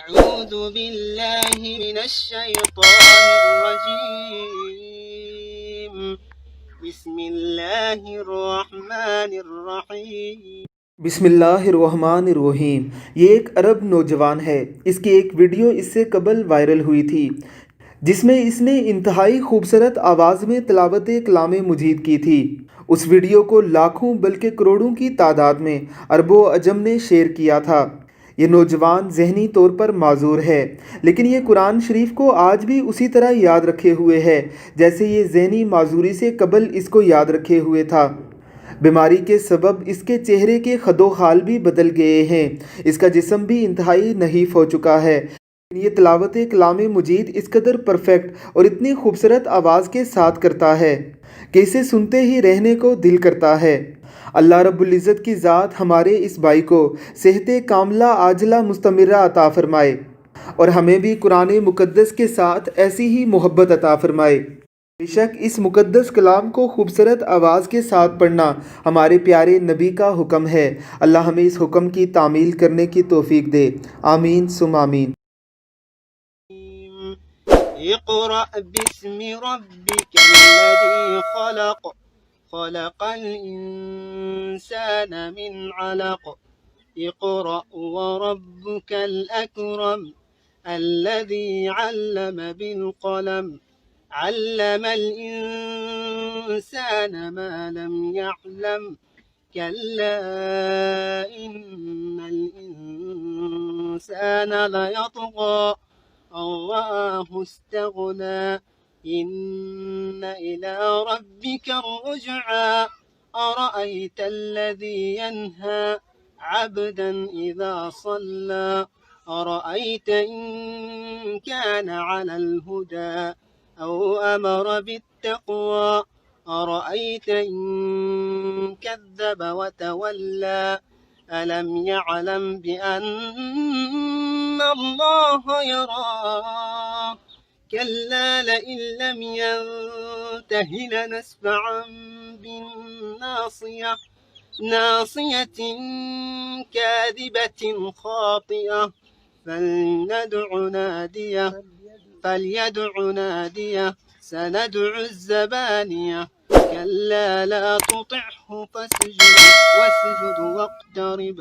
أعوذ بالله من الشيطان الرجيم بسم الله الرحمن الرحيم بسم اللہ الرحمن الرحیم۔ یہ ایک عرب نوجوان ہے۔ اس کی ایک ویڈیو اس سے قبل وائرل ہوئی تھی جس میں اس نے انتہائی خوبصورت آواز میں تلاوت کلام مجید کی تھی۔ اس ویڈیو کو لاکھوں بلکہ کروڑوں کی تعداد میں عرب و عجم نے شیئر کیا تھا۔ یہ نوجوان ذہنی طور پر معذور ہے، لیکن یہ قرآن شریف کو آج بھی اسی طرح یاد رکھے ہوئے ہے جیسے یہ ذہنی معذوری سے قبل اس کو یاد رکھے ہوئے تھا۔ بیماری کے سبب اس کے چہرے کے خد و خال بھی بدل گئے ہیں، اس کا جسم بھی انتہائی نحیف ہو چکا ہے۔ یہ تلاوت کلام مجید اس قدر پرفیکٹ اور اتنی خوبصورت آواز کے ساتھ کرتا ہے کہ اسے سنتے ہی رہنے کو دل کرتا ہے۔ اللہ رب العزت کی ذات ہمارے اس بھائی کو صحت کاملہ عاجلہ مستمرہ عطا فرمائے اور ہمیں بھی قرآن مقدس کے ساتھ ایسی ہی محبت عطا فرمائے۔ بے شک اس مقدس کلام کو خوبصورت آواز کے ساتھ پڑھنا ہمارے پیارے نبی کا حکم ہے۔ اللہ ہمیں اس حکم کی تعمیل کرنے کی توفیق دے، آمین ثم آمین۔ اقرأ باسم ربك الذي خلق خلق الإنسان من علق اقرأ وربك الأكرم الذي علم بالقلم علم الإنسان ما لم يعلم كلا إن الإنسان ليطغى أن رآه استغنى إن إلى ربك الرجعى أرأيت الذي ينهى عبدا إذا صلى أرأيت إن كان على الهدى أو أمر بالتقوى أرأيت إن كذب وتولى ألم يعلم بأن الله يرى كلا لئن لم ينته لنسفعا بالناصية ناصية كاذبة خاطئة فليدع ناديه سندع الزبانية كلا لا تطعه واسجد واقترب